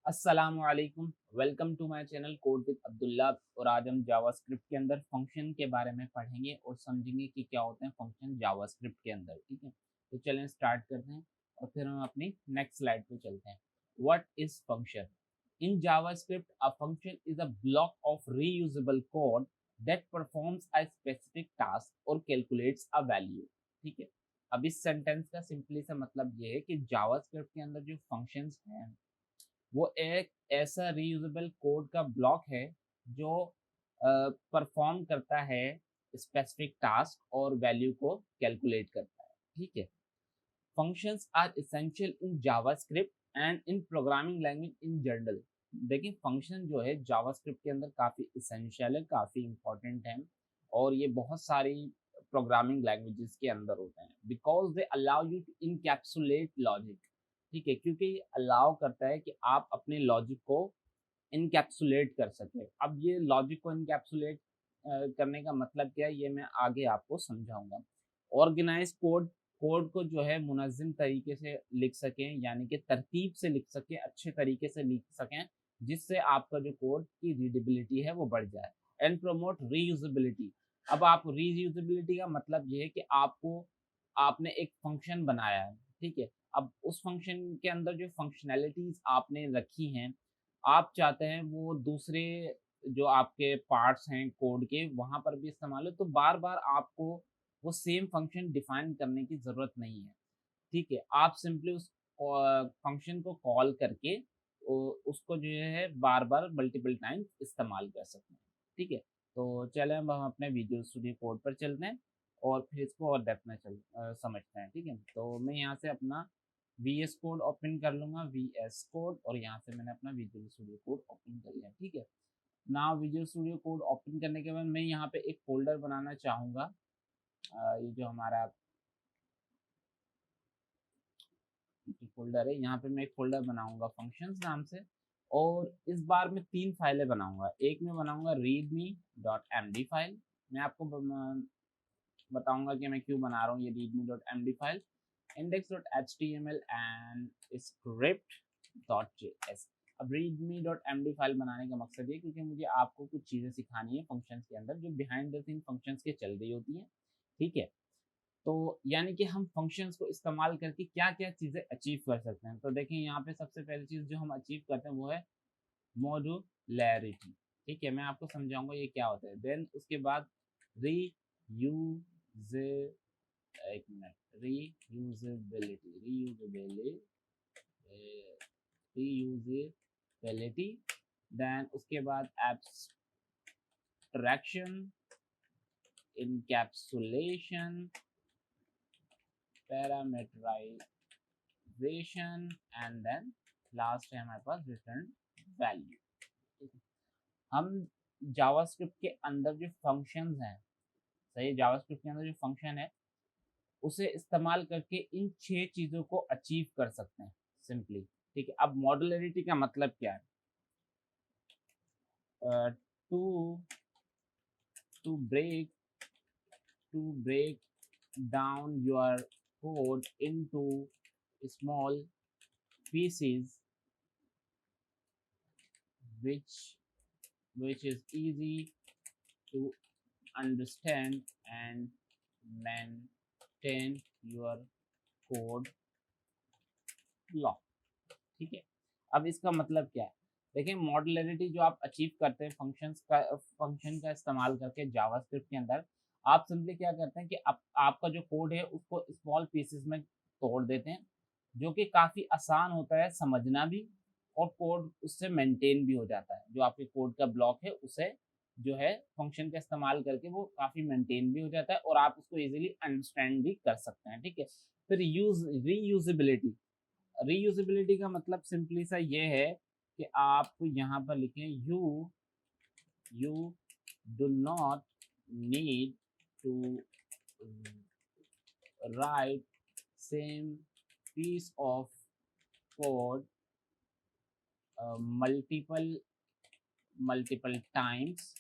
अस्सलामुअलैकुम, welcome to my channel code with Abdullah. और आज हम जावास्क्रिप्ट के अंदर फंक्शन के बारे में पढ़ेंगे और समझेंगे कि क्या होते हैं फंक्शन जावास्क्रिप्ट के अंदर। ठीक है, तो चलें स्टार्ट करते हैं और फिर हम अपनी नेक्स्ट स्लाइड पे चलते हैं। What is function? In JavaScript a function is a block of reusable code that performs a specific task और कैलकुलेट्स अ वैल्यू। ठीक है, अब इस सेंटेंस का सिंपली सा मतलब ये है कि जावास्क्रिप्ट के अंदर जो फंक्शंस हैं वो एक ऐसा रीयूजेबल कोड का ब्लॉक है जो परफॉर्म करता है स्पेसिफिक टास्क और वैल्यू को कैलकुलेट करता है। ठीक है, functions are essential in JavaScript and in programming language in general. देखिए, फंक्शन जो है जावास्क्रिप्ट के अंदर काफ़ी इसेंशियल है, काफ़ी इंपॉर्टेंट है और ये बहुत सारी प्रोग्रामिंग लैंग्वेजेस के अंदर होते हैं because they allow you to encapsulate logic. ठीक है, क्योंकि ये अलाउ करता है कि आप अपने लॉजिक को इनकैप्सुलेट कर सके। अब ये लॉजिक को इनकैप्सुलेट करने का मतलब क्या है, ये मैं आगे आपको समझाऊंगा। ऑर्गेनाइज कोड, कोड को जो है मुनज़्ज़म तरीके से लिख सकें, यानी कि तरतीब से लिख सकें, अच्छे तरीके से लिख सकें, जिससे आपका जो कोड की रीडेबिलिटी है वो बढ़ जाए। And promote reusability. अब आप रीयूजेबिलिटी का मतलब ये है कि आपने एक फंक्शन बनाया है। ठीक है, अब उस फंक्शन के अंदर जो फंक्शनैलिटीज़ आपने रखी हैं, आप चाहते हैं वो दूसरे जो आपके पार्ट्स हैं कोड के वहाँ पर भी इस्तेमाल हो, तो बार-बार आपको वो सेम फंक्शन डिफाइन करने की ज़रूरत नहीं है। ठीक है, आप सिंपली उस फंक्शन को कॉल करके उसको जो है बार-बार मल्टीपल टाइम्स इस्तेमाल कर सकते हैं। ठीक है, तो चलें अब हम अपने विजुअल स्टूडियो कोड पर चलते हैं और फिर इसको और डेप्थ में समझते हैं। ठीक है, तो मैं यहाँ से अपना वीएस कोड ओपन कर लूँगा, वीएस कोड, और यहाँ से मैंने अपना विजुअल स्टूडियो कोड ओपन कर लिया। ठीक है, ना विजुअल स्टूडियो कोड ओपन करने के बाद मैं यहाँ पे एक फ़ोल्डर बनाना चाहूँगा। ये जो हमारा फ़ोल्डर है, यहाँ पे मैं एक फ़ोल्डर बनाऊँगा फंक्शंस नाम से, और इस बार मैं 3 फाइलें बनाऊँगा। एक मैं बनाऊँगा readme.md फाइल। मैं आपको बताऊँगा कि मैं क्यों बना रहा हूँ ये readme.md file. index.html and script.js। अब readme.md फाइल बनाने का मकसद ये क्योंकि मुझे आपको कुछ चीज़ें सिखानी है फंक्शंस के अंदर जो बिहाइंड द सीन फंक्शंस के चल रही होती हैं। ठीक है, तो यानी कि हम फंक्शंस को इस्तेमाल करके क्या-क्या चीज़ें अचीव कर सकते हैं। तो देखिए, यहाँ पे सबसे पहली चीज़ जो हम अचीव करते हैं वो है मॉड्युलैरिटी। ठीक है, मैं आपको समझाऊँगा ये क्या होता है। देन उसके बाद रीयूज़ एक मिनट, रीयूज़ेबिलिटी रीयूज़ेबिलिटी रीयूज़ेबिलिटी। देन उसके बाद abstraction, encapsulation, parameterization, and then last है हमारे पास रिटर्न वैल्यू। हम जावास्क्रिप्ट के अंदर जो फंक्शंस हैं, सही, जावास्क्रिप्ट के अंदर जो फंक्शन है उसे इस्तेमाल करके इन 6 चीज़ों को अचीव कर सकते हैं सिंपली। ठीक है, अब मॉड्युलैरिटी का मतलब क्या है? To to break to break down your code into small pieces which is easy to understand and maintain your code block। ठीक है, अब इसका मतलब क्या है? देखिए, मॉड्युलैरिटी जो आप अचीव करते हैं फंक्शन का इस्तेमाल करके जावास्क्रिप्ट के अंदर, आप सिंपली क्या करते हैं कि आपका जो कोड है उसको स्मॉल पीसेस में तोड़ देते हैं, जो कि काफ़ी आसान होता है समझना भी, और कोड उससे मेंटेन भी हो जाता है। जो आपके कोड का ब्लॉक है उसे जो है फंक्शन का इस्तेमाल करके वो काफ़ी मेंटेन भी हो जाता है और आप उसको ईज़िली अंडरस्टैंड भी कर सकते हैं। ठीक है, फिर रीयूज़ेबिलिटी। रीयूजेबिलिटी का मतलब सिंपली सा ये है कि आप यहाँ पर लिखें you do not need to write same piece of code multiple multiple times.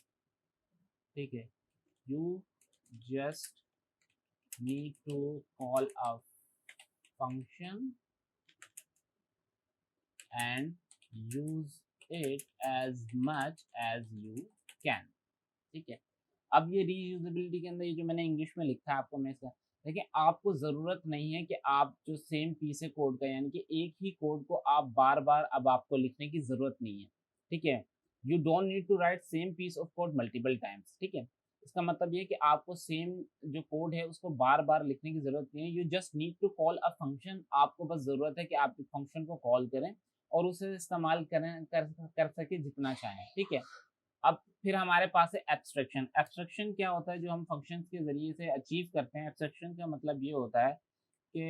ठीक है, you just need to call a function and use it as much as you can. ठीक है, अब ये रीयूजेबिलिटी के अंदर ये जो मैंने इंग्लिश में लिखा है आपको, मैं इसका देखिए, आपको ज़रूरत नहीं है कि आप जो सेम पीस है कोड का, यानी कि एक ही कोड को आप बार बार अब आपको लिखने की ज़रूरत नहीं है। ठीक है, you don't need to write same piece of code multiple times. ठीक है, इसका मतलब ये है कि आपको सेम जो कोड है उसको बार बार लिखने की ज़रूरत नहीं है। You just need to call a function, आपको बस ज़रूरत है कि आप फंक्शन को कॉल करें और उसे इस्तेमाल करें कर सके जितना चाहें। ठीक है, अब फिर हमारे पास है एब्स्ट्रैक्शन। एब्स्ट्रैक्शन क्या होता है, जो हम फंक्शंस के ज़रिए से अचीव करते हैं। एब्स्ट्रैक्शन का मतलब ये होता है कि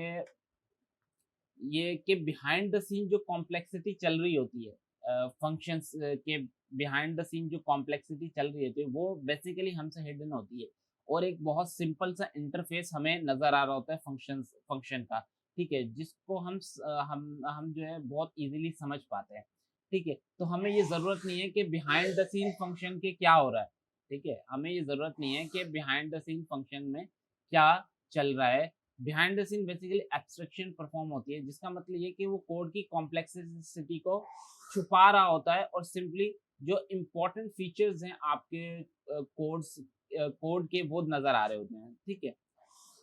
ये कि बिहाइंड द सीन जो कॉम्प्लेक्सिटी चल रही होती है, फंक्शंस के बिहाइंड द सीन जो कॉम्प्लेक्सिटी चल रही होती है वो बेसिकली हमसे हिडन होती है, और एक बहुत सिंपल सा इंटरफेस हमें नज़र आ रहा होता है फंक्शन का। ठीक है, जिसको हम जो है बहुत इजीली समझ पाते हैं। ठीक है, तो हमें ये ज़रूरत नहीं है कि बिहाइंड द सीन फंक्शन के क्या हो रहा है। ठीक है, हमें ये ज़रूरत नहीं है कि बिहाइंड द सीन फंक्शन में क्या चल रहा है। Behind the scene basically abstraction perform होती है, जिसका मतलब ये कि वो कोड की कॉम्प्लेक्सिटी को छुपा रहा होता है और सिंपली जो इम्पोर्टेंट फीचर्स हैं आपके कोड के वो नज़र आ रहे होते हैं। ठीक है,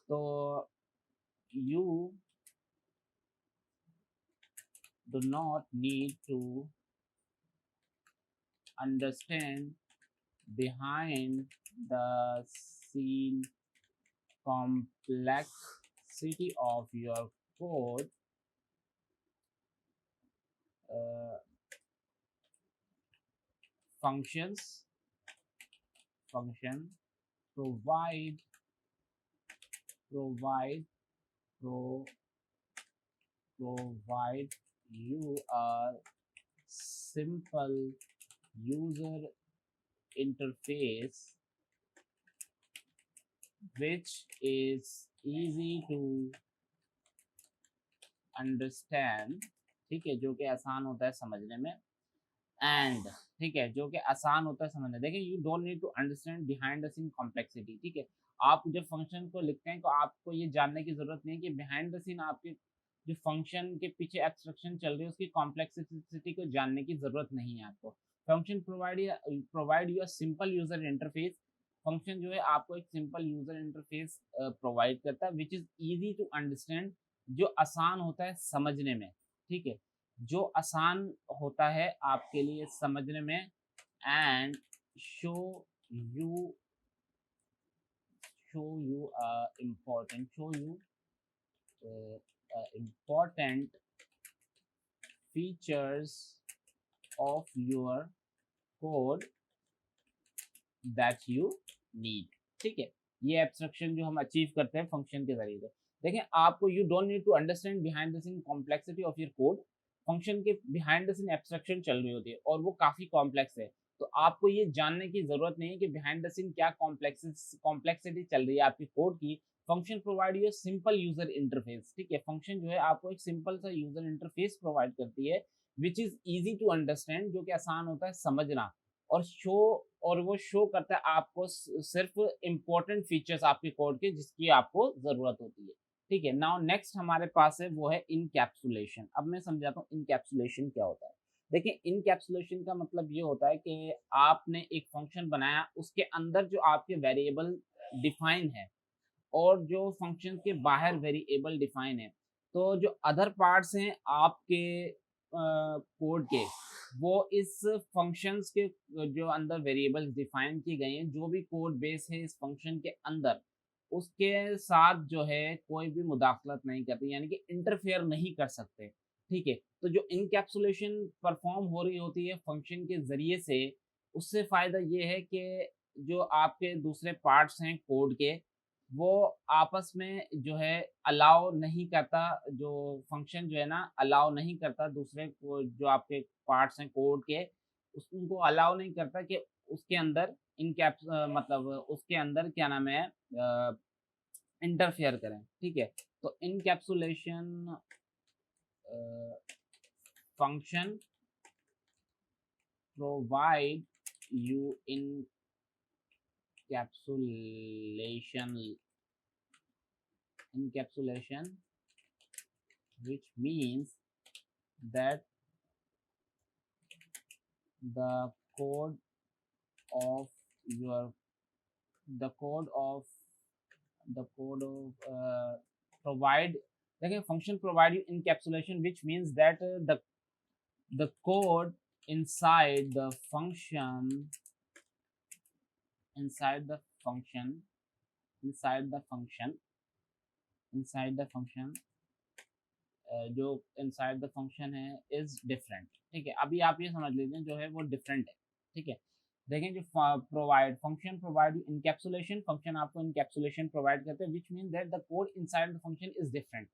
तो you do not need to understand behind the scene complexity of your code. uh, functions function provide provide pro, provide you a simple user interface which is easy to understand। ठीक है, जो कि आसान होता है समझने में। एंड ठीक है, जो कि आसान होता है समझने। देखिए, you don't need to understand behind the scene complexity. ठीक है, आप जब फंक्शन को लिखते हैं तो आपको ये जानने की जरूरत नहीं है कि बिहाइंड द सीन आपके जो फंक्शन के पीछे एब्स्ट्रैक्शन चल रही है उसकी कॉम्प्लेक्सिटी को जानने की जरूरत नहीं है आपको। Function provide you a simple user interface. Function जो है आपको एक सिंपल यूजर इंटरफेस प्रोवाइड करता है which is easy to understand, जो आसान होता है समझने में। ठीक है, जो आसान होता है आपके लिए समझने में। And show you show you important show you important features of your code that you need. ठीक है, ये एब्स्ट्रैक्शन जो हम अचीव करते हैं फंक्शन के जरिए से। देखें, आपको you don't need to understand behind the scene complexity of your code. Function के बिहाइंड द सीन एब्स्ट्रैक्शन चल रही होती है और वो काफ़ी कॉम्प्लेक्स है, तो आपको ये जानने की ज़रूरत नहीं है कि बिहाइंड द सीन क्या कॉम्प्लेक्सिटी चल रही है आपकी कोड की। Function provide you simple user interface. ठीक है, फंक्शन जो है आपको एक सिंपल सा यूजर इंटरफेस प्रोवाइड करती है which is easy to understand, जो कि आसान होता है समझना। और शो और वो शो करता है आपको सिर्फ इम्पोर्टेंट फीचर्स आपके कोड के जिसकी आपको ज़रूरत होती है। ठीक है, नाउ नेक्स्ट हमारे पास है वो है इनकैप्सुलेशन। अब मैं समझाता हूँ इनकैप्सुलेशन क्या होता है। देखिए, इनकैप्सुलेशन का मतलब ये होता है कि आपने एक फंक्शन बनाया, उसके अंदर जो आपके वेरिएबल डिफाइन है और जो फंक्शन के बाहर वेरिएबल डिफाइन है, तो जो अदर पार्ट्स हैं आपके कोड के, वो इस फंक्शंस के जो अंदर वेरिएबल्स डिफाइन की गए हैं, जो भी कोड बेस है इस फंक्शन के अंदर, उसके साथ जो है कोई भी मुदाखलत नहीं करती, यानी कि इंटरफेयर नहीं कर सकते। ठीक है, तो जो इनकैप्सुलेशन परफॉर्म हो रही होती है फंक्शन के ज़रिए से, उससे फ़ायदा ये है कि जो आपके दूसरे पार्ट्स हैं कोड के, वो आपस में जो है अलाउ नहीं करता, जो फंक्शन जो है ना अलाउ नहीं करता दूसरे को, जो आपके पार्ट्स हैं कोड के, उनको अलाउ नहीं करता कि उसके अंदर मतलब उसके अंदर क्या नाम है इंटरफेयर करें। ठीक है, तो encapsulation function provide you encapsulation, which means that the code of your the code of provide, देखिए function provide you encapsulation, which means that the code inside the function inside the function inside the function inside the function जो inside the function है is different. ठीक है, अभी आप ये समझ लीजिए जो है वो डिफरेंट है। ठीक है, देखें जो provide function provide encapsulation, function आपको इनकैप्सुलेशन प्रोवाइड करते हैं, which mean that the code inside the function is different.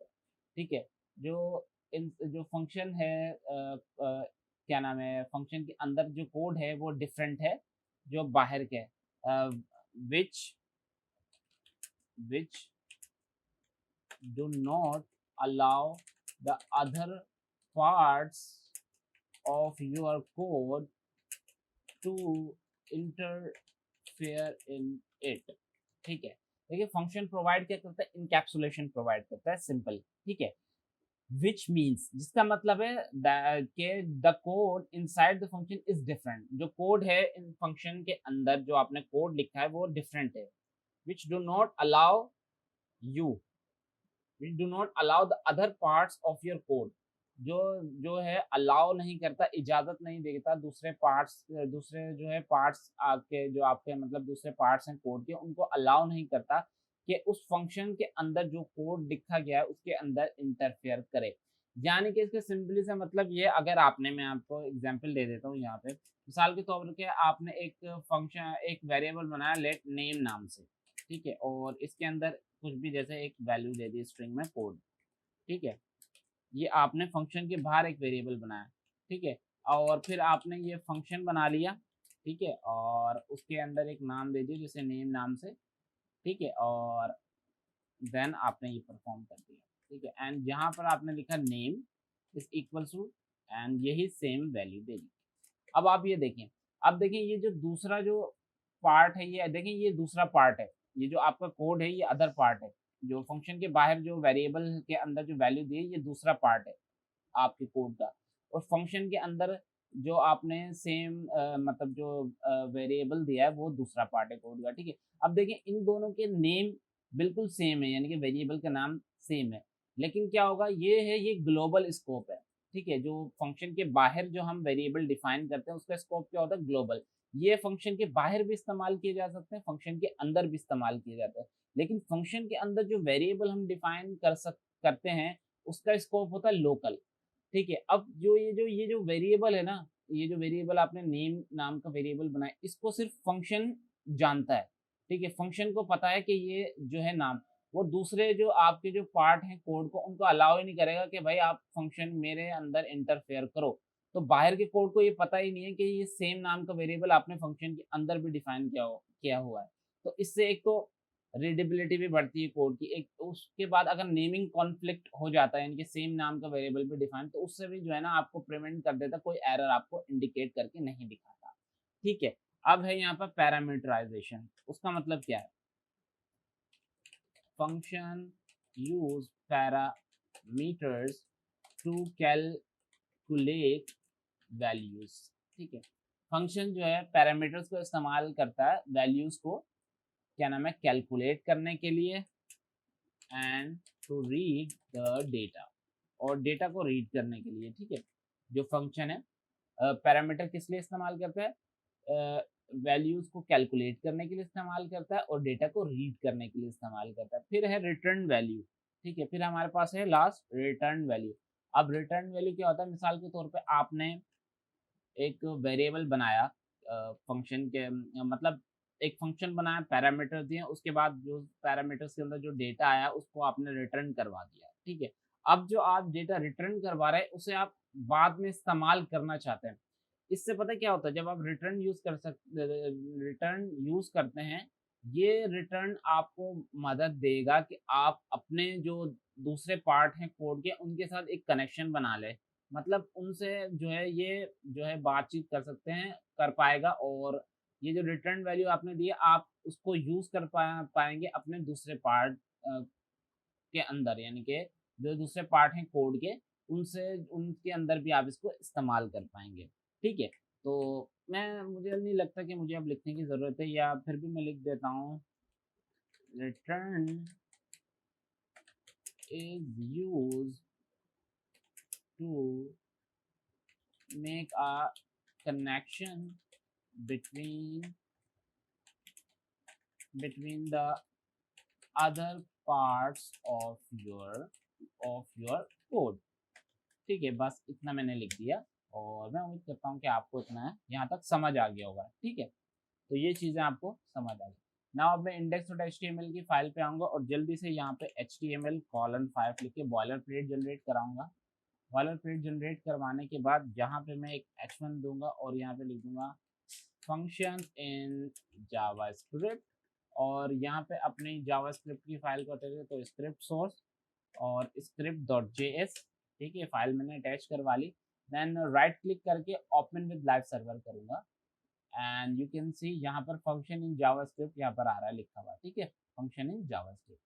ठीक है, जो फंक्शन है क्या नाम है, फंक्शन के अंदर जो कोड है वो डिफरेंट है जो बाहर के which which do not allow the other parts of your code to interfere in it। ठीक है, देखिए फंक्शन प्रोवाइड क्या करता है, इनकैप्सुलेशन प्रोवाइड करता है, सिंपल। ठीक है, विच मीन्स जिसका मतलब है कि the code inside the function is different, जो कोड है इन फंक्शन के अंदर जो आपने कोड लिखा है वो डिफरेंट है। विच do not allow you which do not allow the other parts of your code, जो है अलाउ नहीं करता, इजाजत नहीं देता दूसरे पार्ट्स, दूसरे जो है पार्ट्स आपके जो आपके मतलब दूसरे पार्ट्स हैं कोड के, उनको अलाउ नहीं करता कि उस फंक्शन के अंदर जो कोड लिखा गया है उसके अंदर इंटरफेयर करे। यानी कि इसके सिंपली से मतलब ये, अगर आपने, मैं आपको एग्जांपल दे देता हूँ यहाँ पे, मिसाल के तौर पे आपने एक फंक्शन एक वेरिएबल बनाया लेट नेम नाम से। ठीक है, और इसके अंदर कुछ भी जैसे एक वैल्यू दे दी स्ट्रिंग में कोड। ठीक है, ये आपने फंक्शन के बाहर एक वेरिएबल बनाया। ठीक है, और फिर आपने ये फंक्शन बना लिया। ठीक है, और उसके अंदर एक नाम दे दिया जैसे नेम नाम से। ठीक है, और देन आपने ये परफॉर्म कर दिया। ठीक है, एंड यहाँ पर आपने लिखा name is equal to and यही सेम वैल्यू दे दी। अब आप ये देखें, अब देखें ये जो दूसरा जो पार्ट है, ये देखें ये दूसरा पार्ट है, ये जो आपका कोड है ये अदर पार्ट है, जो फंक्शन के बाहर जो वेरिएबल के अंदर जो वैल्यू दी है ये दूसरा पार्ट है आपके कोड का, और फंक्शन के अंदर जो आपने सेम मतलब जो वेरिएबल दिया है वो दूसरा पार्ट है कोड का। ठीक है, अब देखें इन दोनों के नेम बिल्कुल सेम है, यानी कि वेरिएबल का नाम सेम है, लेकिन क्या होगा, ये है ये ग्लोबल स्कोप है। ठीक है, जो फंक्शन के बाहर जो हम वेरिएबल डिफाइन करते हैं उसका स्कोप क्या होता है, ग्लोबल। ये फंक्शन के बाहर भी इस्तेमाल किए जा सकते हैं, फंक्शन के अंदर भी इस्तेमाल किए जाते हैं, लेकिन फंक्शन के अंदर जो वेरिएबल हम डिफाइन करते हैं उसका स्कोप होता है लोकल। ठीक है, अब ये जो वेरिएबल है ना, ये जो वेरिएबल आपने नेम नाम का वेरिएबल बनाया, इसको सिर्फ फंक्शन जानता है। ठीक है, फंक्शन को पता है कि ये जो है नाम, वो दूसरे जो आपके जो पार्ट हैं कोड को उनको अलाउ ही नहीं करेगा कि भाई आप फंक्शन मेरे अंदर इंटरफेयर करो। तो बाहर के कोड को ये पता ही नहीं है कि ये सेम नाम का वेरिएबल आपने फंक्शन के अंदर भी डिफाइन किया हुआ है। तो इससे एक तो रीडेबिलिटी भी बढ़ती है कोड की, एक तो उसके बाद अगर नेमिंग कॉन्फ्लिक्ट हो जाता है, यानी कि सेम नाम का वेरिएबल भी डिफाइन, तो उससे भी जो है ना आपको प्रिवेंट कर देता, कोई एरर आपको इंडिकेट करके नहीं दिखाता। ठीक है, अब है यहाँ पर पैरामीटराइजेशन, उसका मतलब क्या है, function use parameters to calculate values. ठीक है, फंक्शन जो है पैरामीटर्स को इस्तेमाल करता है वैल्यूज को क्या नाम है कैलकुलेट करने के लिए, and to read the data, और डेटा को रीड करने के लिए। ठीक है, जो फंक्शन है पैरामीटर किस लिए इस्तेमाल करता है, वैल्यूज को कैलकुलेट करने के लिए इस्तेमाल करता है और डेटा को रीड करने के लिए इस्तेमाल करता है। फिर है रिटर्न वैल्यू। ठीक है, फिर हमारे पास है लास्ट रिटर्न वैल्यू। अब रिटर्न वैल्यू क्या होता है, मिसाल के तौर पे आपने एक वेरिएबल बनाया फंक्शन के मतलब एक फंक्शन बनाया, पैरामीटर दिए, उसके बाद जो पैरामीटर्स के अंदर जो डेटा आया उसको आपने रिटर्न करवा दिया। ठीक है, अब जो आप डेटा रिटर्न करवा रहे हैं उसे आप बाद में इस्तेमाल करना चाहते हैं। इससे पता क्या होता है, जब आप रिटर्न यूज करते हैं, ये रिटर्न आपको मदद देगा कि आप अपने जो दूसरे पार्ट हैं कोड के उनके साथ एक कनेक्शन बना ले, मतलब उनसे जो है ये जो है बातचीत कर सकते हैं, कर पाएगा, और ये जो रिटर्न वैल्यू आपने दी है आप उसको यूज कर पाएंगे अपने दूसरे पार्ट के अंदर, यानी कि जो दूसरे पार्ट हैं कोड के उनसे उनके अंदर भी आप इसको इस्तेमाल कर पाएंगे। ठीक है, तो मुझे नहीं लगता कि मुझे अब लिखने की ज़रूरत है, या फिर भी मैं लिख देता हूँ return is used to make a connection between the other parts of your code। ठीक है, बस इतना मैंने लिख दिया और मैं उम्मीद करता हूँ कि आपको इतना यहाँ तक समझ आ गया होगा। ठीक है, तो ये चीज़ें आपको समझ आ गई। ना अब मैं index.html की फाइल पे आऊँगा और जल्दी से यहाँ पे HTML:5 लिख के बॉयलर प्लेट जनरेट कराऊंगा। बॉयलर प्लेट जनरेट करवाने के बाद यहाँ पे मैं एक h1 दूंगा और यहाँ पे लिख दूंगा फंक्शन इन जावास्क्रिप्ट, और यहाँ पे अपनी जावास्क्रिप्ट की फाइल को अटैच तो स्क्रिप्ट सोर्स और script.js। ठीक है, फाइल मैंने अटैच करवा ली। देन राइट क्लिक करके ओपन विद लाइव सर्वर करूंगा एंड यू कैन सी यहाँ पर फंक्शन इन जावास्क्रिप्ट यहाँ पर आ रहा है लिखा हुआ। ठीक है, फंक्शन इन जावास्क्रिप्ट।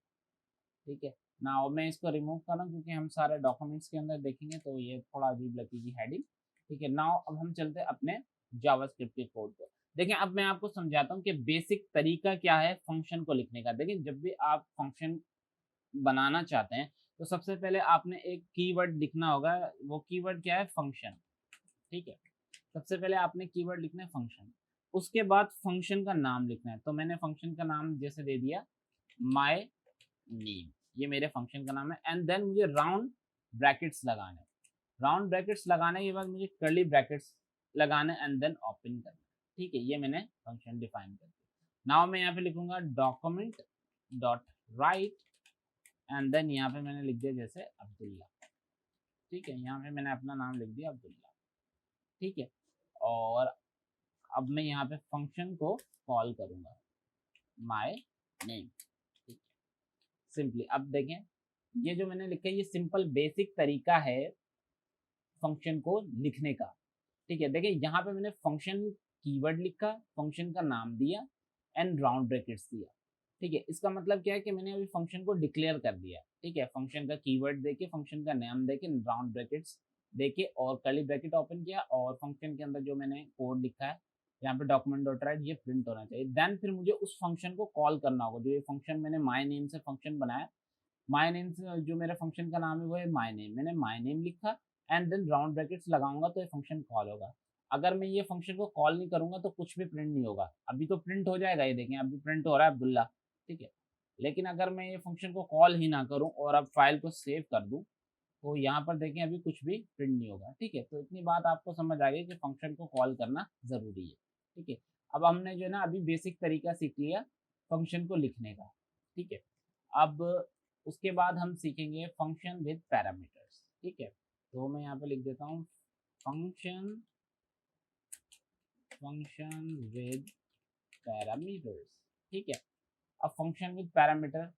ठीक है ना, मैं इसको रिमूव कर रहा हूँ क्योंकि हम सारे डॉक्यूमेंट्स के अंदर देखेंगे तो ये थोड़ा अजीब लगेगी हेडिंग। ठीक है, नाउ अब हम चलते हैं अपने जावास्क्रिप्ट के कोड पर। देखिए, अब मैं आपको समझाता हूँ कि बेसिक तरीका क्या है फंक्शन को लिखने का। देखिए, जब भी आप फंक्शन बनाना चाहते हैं तो सबसे पहले आपने एक कीवर्ड लिखना होगा। वो कीवर्ड क्या है? फंक्शन। ठीक है, सबसे पहले आपने कीवर्ड लिखना है फंक्शन, उसके बाद फंक्शन का नाम लिखना है। तो मैंने फंक्शन का नाम जैसे दे दिया माय नेम, ये मेरे फंक्शन का नाम है। एंड देन मुझे राउंड ब्रैकेट्स लगाने, राउंड ब्रैकेट्स लगाने के बाद मुझे कर्ली ब्रैकेट्स लगाने एंड देन ओपन करना। ठीक है, ये मैंने फंक्शन डिफाइन कर दिया। नाउ मैं यहाँ पे लिखूंगा document dot write and then यहाँ पे मैंने लिख दिया जैसे अब्दुल्ला। ठीक है, यहाँ पे मैंने अपना नाम लिख दिया अब्दुल्ला। ठीक है, और अब मैं यहाँ पे फंक्शन को कॉल करूंगा माय नेम। ठीक है, सिंपली अब देखें ये जो मैंने लिखा है ये सिंपल बेसिक तरीका है फंक्शन को लिखने का। ठीक है, देखिए यहाँ पे मैंने फंक्शन कीवर्ड लिखा, फंक्शन का नाम दिया एंड राउंड ब्रैकेट्स दिया। ठीक है, इसका मतलब क्या है कि मैंने अभी फंक्शन को डिक्लेयर कर दिया। ठीक है, फंक्शन का कीवर्ड देके, फंक्शन का नाम देके, राउंड ब्रैकेट्स देके और कर्ली ब्रैकेट ओपन किया, और फंक्शन के अंदर जो मैंने कोड लिखा है यहाँ पे डॉक्यूमेंट डॉट राइट ये प्रिंट होना चाहिए। देन फिर मुझे उस फंक्शन को कॉल करना होगा। जो ये फंक्शन मैंने माय नेम से फंक्शन बनाया, माय नेम से जो मेरा फंक्शन का नाम है वो है माय नेम, मैंने माय नेम लिखा एंड देन राउंड ब्रैकेट्स लगाऊंगा तो ये फंक्शन कॉल होगा। अगर मैं ये फंक्शन को कॉल नहीं करूंगा तो कुछ भी प्रिंट नहीं होगा। अभी तो प्रिंट हो जाएगा, ये देखें अभी प्रिंट हो रहा है अब्दुल्ला। ठीक है, लेकिन अगर मैं ये फंक्शन को कॉल ही ना करूं और अब फाइल को सेव कर दूं तो यहाँ पर देखें अभी कुछ भी प्रिंट नहीं होगा। ठीक है, तो इतनी बात आपको समझ आ गई कि फंक्शन को कॉल करना जरूरी है। ठीक है, अब हमने जो है ना अभी बेसिक तरीका सीख लिया फंक्शन को लिखने का। ठीक है, अब उसके बाद हम सीखेंगे फंक्शन विद पैरामीटर्स। ठीक है, तो मैं यहाँ पे लिख देता हूँ फंक्शन विद पैरामीटर्स। ठीक है, अब फंक्शन विद पैरामीटर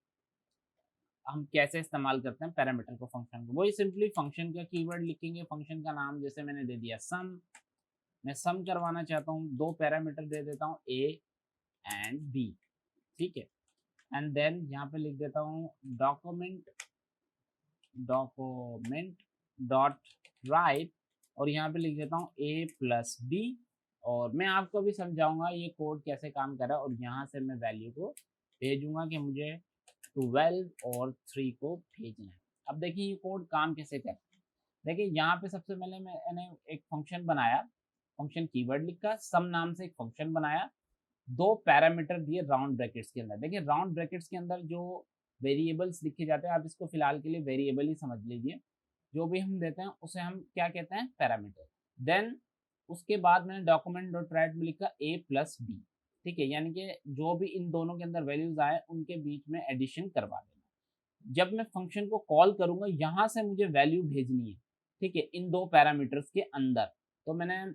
हम कैसे इस्तेमाल करते हैं पैरामीटर को फंक्शन को? वही सिंपली फंक्शन का कीवर्ड लिखेंगे, फंक्शन का नाम जैसे मैंने दे दिया सम, मैं सम करवाना चाहता हूँ, दो पैरामीटर दे देता हूँ ए एंड बी। ठीक है, एंड देन यहाँ पे लिख देता हूँ डॉक्यूमेंट डॉट राइट, और यहाँ पे लिख देता हूँ ए प्लस बी, और मैं आपको भी समझाऊंगा ये कोड कैसे काम कर रहा है, और यहाँ से मैं वैल्यू को भेजूंगा कि मुझे 12 और 3 को भेजना है। अब देखिए ये कोड काम कैसे करता है। देखिए यहाँ पे सबसे पहले मैंने एक फंक्शन बनाया, फंक्शन कीवर्ड लिखा, सम नाम से एक फंक्शन बनाया, दो पैरामीटर दिए राउंड ब्रैकेट्स के अंदर। देखिए राउंड ब्रैकेट्स के अंदर जो वेरिएबल्स लिखे जाते हैं, आप इसको फिलहाल के लिए वेरिएबल ही समझ लीजिए, जो भी हम देते हैं उसे हम क्या कहते हैं? पैरामीटर। देन उसके बाद मैंने डॉक्यूमेंट डॉट राइट में लिखा ए प्लस बी। ठीक है, यानी कि जो भी इन दोनों के अंदर वैल्यूज आए उनके बीच में एडिशन करवा देना। जब मैं फंक्शन को कॉल करूंगा यहाँ से मुझे वैल्यू भेजनी है। ठीक है, इन दो पैरामीटर्स के अंदर, तो मैंने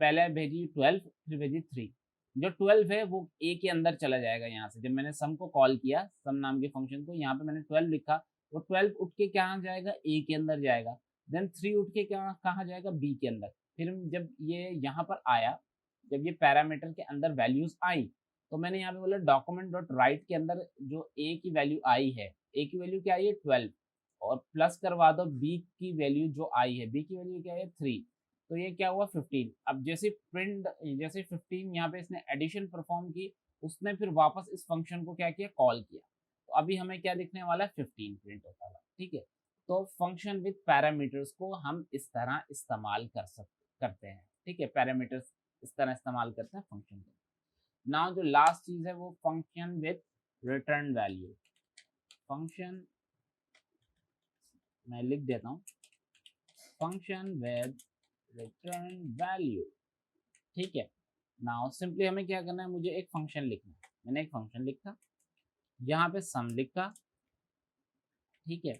पहले भेजी 12 फिर भेजी 3। जो 12 है वो ए के अंदर चला जाएगा। यहाँ से जब मैंने सम को कॉल किया, सम नाम के फंक्शन को, यहाँ पे मैंने 12 लिखा, वो 12 उठ के कहाँ जाएगा? ए के अंदर जाएगा। देन 3 उठ के कहाँ जाएगा? बी के अंदर। फिर जब ये यहाँ पर आया, जब ये पैरामीटर के अंदर वैल्यूज आई, तो मैंने यहाँ पे बोला डॉक्यूमेंट डॉट राइट के अंदर जो ए की वैल्यू आई है, ए की वैल्यू क्या आई है? 12, और प्लस करवा दो बी की वैल्यू जो आई है, बी की वैल्यू क्या है? 3। तो ये क्या हुआ 15। अब जैसे 15 यहाँ पे इसने एडिशन परफॉर्म की, उसने फिर वापस इस फंक्शन को क्या किया, कॉल किया। तो अभी हमें क्या दिखने वाला है, 15 प्रिंट होता है। ठीक है, तो फंक्शन विद पैरामीटर्स को हम इस तरह इस्तेमाल करते हैं। ठीक है, पैरामीटर्स इस तरह इस्तेमाल करते हैं फंक्शन के। नाउ जो लास्ट चीज है वो function with return value. Function मैं लिख देता हूँ, फंक्शन विद रिटर्न वैल्यू। ठीक है, नाउ सिंपली हमें क्या करना है, मुझे एक फंक्शन लिखना है। मैंने एक फंक्शन लिखा, यहाँ पे सम लिखा, ठीक है,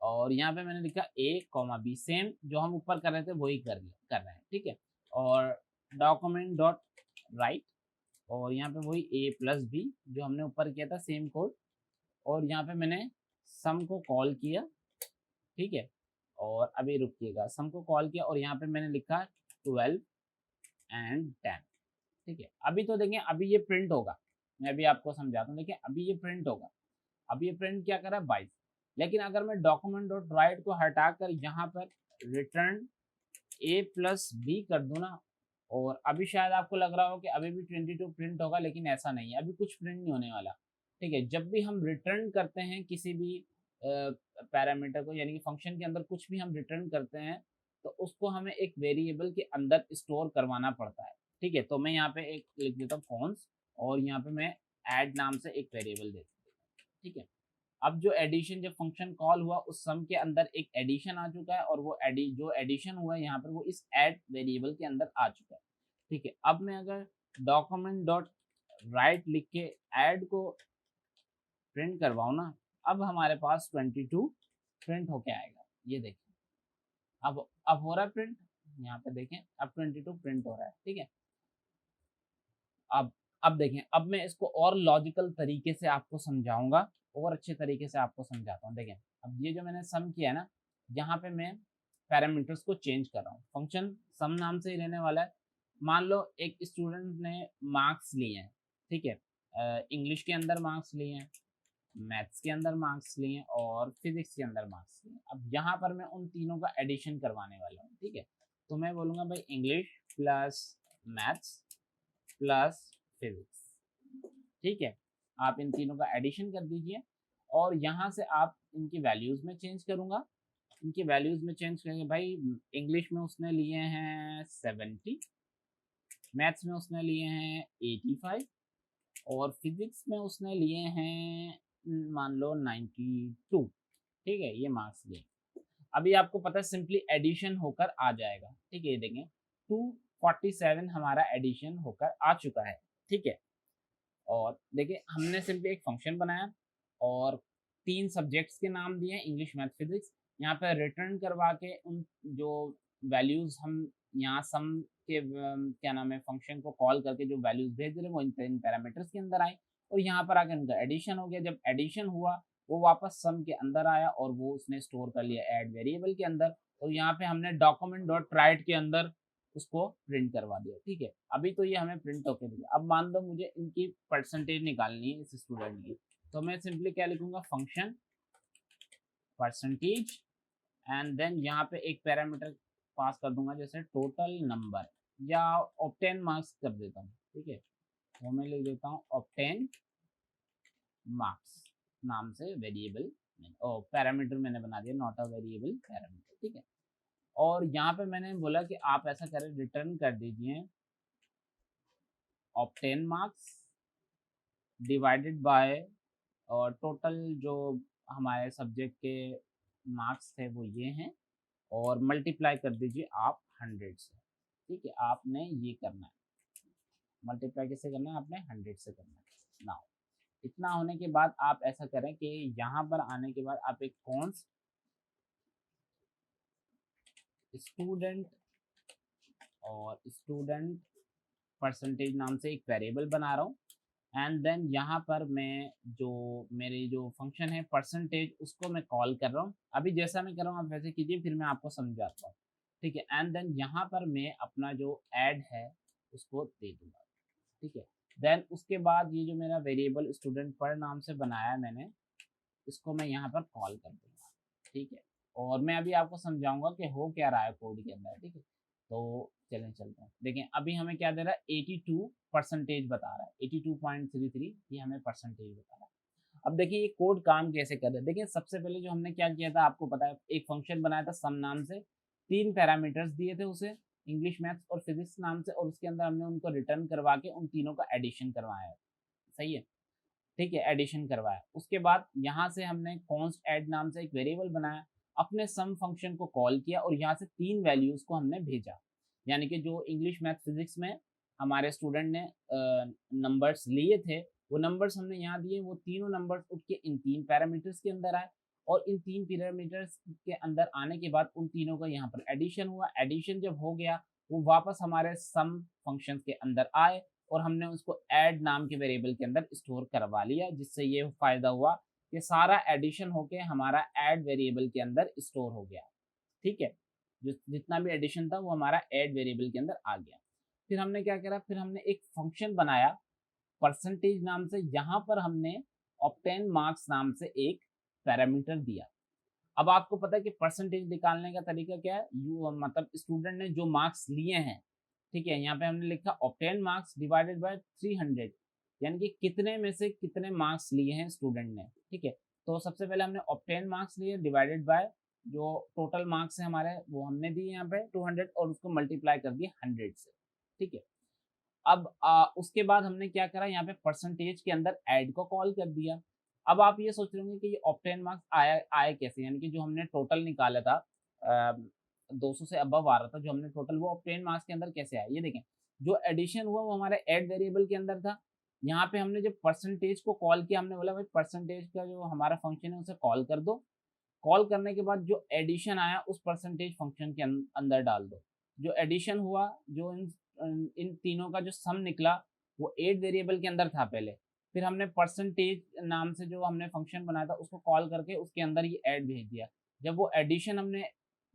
और यहाँ पे मैंने लिखा a कॉमा बी, सेम जो हम ऊपर कर रहे थे वही कर रहे हैं। ठीक है, और डॉक्यूमेंट डॉट राइट, और यहाँ पे वही a प्लस बी जो हमने ऊपर किया था, सेम कोड, और यहाँ पे मैंने सम को कॉल किया। ठीक है, और अभी रुकिएगा, सम को कॉल किया और यहाँ पे मैंने लिखा 12 एंड 10। ठीक है, अभी तो देखिए अभी ये प्रिंट होगा, मैं अभी आपको समझाता हूँ। देखिए अभी ये प्रिंट होगा, अभी ये प्रिंट क्या कर रहा है 22। लेकिन अगर मैं डॉक्यूमेंट डॉट राइट को हटाकर यहाँ पर रिटर्न a प्लस बी कर दूँ ना, और अभी शायद आपको लग रहा हो कि अभी भी 22 प्रिंट होगा, लेकिन ऐसा नहीं है, अभी कुछ प्रिंट नहीं होने वाला। ठीक है, जब भी हम रिटर्न करते हैं किसी भी पैरामीटर को, यानी कि फंक्शन के अंदर कुछ भी हम रिटर्न करते हैं, तो उसको हमें एक वेरिएबल के अंदर स्टोर करवाना पड़ता है। ठीक है, तो मैं यहाँ पे एक लिख देता हूँ कॉन्स, और यहाँ पे मैं ऐड नाम से एक वेरिएबल देता हूँ। ठीक है, अब जो एडिशन, जब फंक्शन कॉल हुआ उस सम के अंदर एक एडिशन आ चुका है, और वो जो एडिशन हुआ है यहाँ पर वो इस ऐड वेरिएबल के अंदर आ चुका है। ठीक है, अब मैं अगर डॉक्यूमेंट डॉट राइट लिख के ऐड को प्रिंट करवाऊँ ना, अब हमारे पास 22 प्रिंट होके आएगा। ये देखिए अब हो रहा है प्रिंट, यहाँ पे देखें अब 22 प्रिंट हो रहा है। ठीक है, अब देखें, अब मैं इसको और लॉजिकल तरीके से आपको समझाऊंगा, और अच्छे तरीके से आपको समझाता हूँ। देखें, अब ये जो मैंने सम किया है ना, यहाँ पे मैं पैरामीटर्स को चेंज कर रहा हूँ। फंक्शन सम नाम से ही रहने वाला है। मान लो एक स्टूडेंट ने मार्क्स लिए हैं, ठीक है, इंग्लिश के अंदर मार्क्स लिए हैं, मैथ्स के अंदर मार्क्स लिए हैं, और फिजिक्स के अंदर मार्क्स लिए हैं। अब यहाँ पर मैं उन तीनों का एडिशन करवाने वाला हूँ। ठीक है, तो मैं बोलूँगा भाई English plus maths plus physics. ठीक है, आप इन तीनों का एडिशन कर दीजिए, और यहाँ से आप इनकी वैल्यूज़ में चेंज करूँगा। इनकी वैल्यूज़ में चेंज करेंगे, भाई इंग्लिश में उसने लिए हैं 70, मैथ्स में उसने लिए हैं 85, और फिजिक्स में उसने लिए हैं मान लो 92। ठीक है, ये मार्क्स लिए। अभी आपको पता है सिंपली एडिशन होकर आ जाएगा। ठीक है, ये देखें 247 हमारा एडिशन होकर आ चुका है। ठीक है, और देखिए हमने सिंपली एक फंक्शन बनाया और 3 सब्जेक्ट्स के नाम दिए, इंग्लिश मैथ फिजिक्स। यहाँ पे रिटर्न करवा के उन जो वैल्यूज़ हम यहाँ सम के क्या नाम है, फंक्शन को कॉल करके जो वैल्यूज़ भेज रहे हैं वो इन पैरामीटर्स के अंदर आए, और यहाँ पर आकर इनका एडिशन हो गया। जब एडिशन हुआ वो वापस सम के अंदर आया, और वो उसने स्टोर कर लिया ऐड वेरिएबल के अंदर, और यहाँ पे हमने डॉक्यूमेंट डॉट राइट के अंदर उसको प्रिंट करवा दिया। ठीक है, अभी तो ये हमें प्रिंट होके दिया। अब मान लो मुझे इनकी परसेंटेज निकालनी है इस स्टूडेंट की, तो मैं सिंपली क्या लिखूंगा, फंक्शन परसेंटेज, एंड देन यहाँ पे एक पैरामीटर पास कर दूंगा, जैसे टोटल नंबर, या ऑब्टेन मार्क्स कर देता हूँ। ठीक है, तो मैं लिख देता हूँ ऑब्टेन मार्क्स नाम से वेरिएबल, और पैरामीटर मैंने बना दिया, नॉट अ वेरिएबल पैरामीटर। ठीक है, और यहाँ पे मैंने बोला कि आप ऐसा करें, रिटर्न कर दीजिए ऑब्टेन मार्क्स डिवाइडेड बाय, और टोटल जो हमारे सब्जेक्ट के मार्क्स थे वो ये हैं, और मल्टीप्लाई कर दीजिए आप 100 से। ठीक है, आपने ये करना है, मल्टीप्लाई किससे करना है, आपने 100 से करना है। नाउ इतना होने के बाद आप ऐसा करें कि यहाँ पर आने के बाद आप एक कॉन्स स्टूडेंट और स्टूडेंट परसेंटेज नाम से एक वेरिएबल बना रहा हूँ, एंड देन यहाँ पर मैं जो मेरी जो फंक्शन है परसेंटेज उसको मैं कॉल कर रहा हूँ। अभी जैसा मैं कर रहा हूँ आप वैसे कीजिए, फिर मैं आपको समझाता हूँ। ठीक है, एंड देन यहाँ पर मैं अपना जो ऐड है उसको दे दूंगा। ठीक है, देन उसके बाद ये जो मेरा वेरिएबल स्टूडेंट पर नाम से बनाया है मैंने, इसको मैं यहाँ पर कॉल कर दूंगा। ठीक है, और मैं अभी आपको समझाऊंगा कि हो क्या रहा है कोड के अंदर। ठीक है, तो चलें चलते हैं। देखें अभी हमें क्या दे रहा है, 82% बता रहा है, 82.33 ये हमें परसेंटेज बता रहा है। अब देखिए ये कोड काम कैसे कर रहा है। देखिए सबसे पहले जो हमने क्या किया था आपको पता है, एक फंक्शन बनाया था सम नाम से, 3 पैरामीटर्स दिए थे उसे, इंग्लिश, मैथ्स और फिजिक्स नाम से, और उसके अंदर हमने उनको रिटर्न करवा के उन तीनों का एडिशन करवाया है। सही है, ठीक है, एडिशन करवाया। उसके बाद यहाँ से हमने कॉन्स्ट ऐड नाम से एक वेरिएबल बनाया, अपने सम फंक्शन को कॉल किया और यहाँ से 3 वैल्यूज को हमने भेजा। यानी कि जो इंग्लिश, मैथ, फिजिक्स में हमारे स्टूडेंट ने नंबर्स लिए थे, वो नंबर्स हमने यहाँ दिए, वो तीनों नंबर्स उठ के इन 3 पैरामीटर्स के अंदर आए, और इन 3 पैरामीटर्स के अंदर आने के बाद उन तीनों का यहाँ पर एडिशन हुआ। एडिशन जब हो गया, वो वापस हमारे सम फंक्शन के अंदर आए और हमने उसको ऐड नाम के वेरिएबल के अंदर स्टोर करवा लिया, जिससे ये फायदा हुआ कि सारा एडिशन होके हमारा ऐड वेरिएबल के अंदर स्टोर हो गया। ठीक है, जितना भी एडिशन था वो हमारा ऐड वेरिएबल के अंदर आ गया। फिर हमने क्या करा, फिर हमने एक फंक्शन बनाया परसेंटेज नाम से, यहाँ पर हमने ऑब्टेन मार्क्स नाम से एक पैरामीटर दिया। अब आपको पता है कि परसेंटेज निकालने का तरीका क्या है, मतलब स्टूडेंट ने जो मार्क्स लिए हैं, ठीक है, यहाँ पे हमने लिखा ऑब्टेन मार्क्स डिवाइडेड बाय 300, यानी कि कितने में से कितने मार्क्स लिए हैं स्टूडेंट ने। ठीक है, तो सबसे पहले हमने ऑब्टेन मार्क्स लिए डिवाइडेड बाय जो टोटल मार्क्स है हमारे, वो हमने दिए यहाँ पे 200 और उसको मल्टीप्लाई कर दिया 100 से। ठीक है, अब उसके बाद हमने क्या करा, यहाँ पे परसेंटेज के अंदर ऐड को कॉल कर दिया। अब आप ये सोच रहे होंगे कि ये ऑब्टेन मार्क्स आए कैसे, यानी कि जो हमने टोटल निकाला था 200 से अबव आ रहा था जो हमने टोटल, वो ऑब्टेन मार्क्स के अंदर कैसे आया। ये देखें, जो एडिशन हुआ वो हमारे ऐड वेरिएबल के अंदर था। यहाँ पे हमने जब परसेंटेज को कॉल किया, हमने बोला भाई परसेंटेज का जो हमारा फंक्शन है उसे कॉल कर दो। कॉल करने के बाद जो एडिशन आया उस परसेंटेज फंक्शन के अंदर डाल दो। जो एडिशन हुआ, जो इन तीनों का जो सम निकला, वो 8 वेरिएबल के अंदर था पहले। फिर हमने परसेंटेज नाम से जो हमने फंक्शन बनाया था उसको कॉल करके उसके अंदर ये ऐड भेज दिया। जब वो एडिशन हमने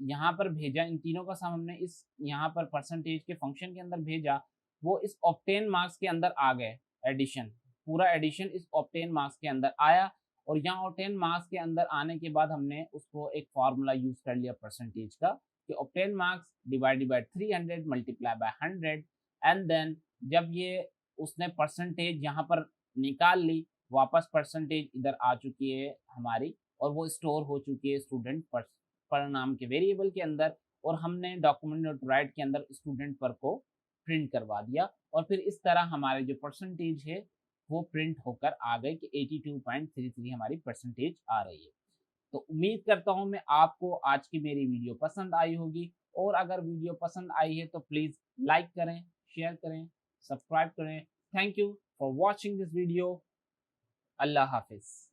यहाँ पर भेजा, इन तीनों का सम हमने इस यहाँ पर परसेंटेज के फंक्शन के अंदर भेजा, वो इस ऑब्टेन मार्क्स के अंदर आ गए। एडिशन, पूरा एडिशन इस ऑब्टेन मार्क्स के अंदर आया, और यहाँ ऑब्टेन मार्क्स के अंदर आने के बाद हमने उसको एक फार्मूला यूज कर लिया परसेंटेज का, कि obtain marks divided by 300 multiply by 100, and then जब ये उसने परसेंटेज यहाँ पर निकाल ली, वापस परसेंटेज इधर आ चुकी है हमारी, और वो स्टोर हो चुकी है स्टूडेंट पर नाम के वेरिएबल के अंदर, और हमने डॉक्यूमेंट डॉट राइट के अंदर स्टूडेंट पर को प्रिंट करवा दिया, और फिर इस तरह हमारे जो परसेंटेज है वो प्रिंट होकर आ गए कि 82.33 हमारी परसेंटेज आ रही है। तो उम्मीद करता हूँ मैं आपको आज की मेरी वीडियो पसंद आई होगी, और अगर वीडियो पसंद आई है तो प्लीज़ लाइक करें, शेयर करें, सब्सक्राइब करें। Thank you for watching this video. अल्लाह हाफिज़।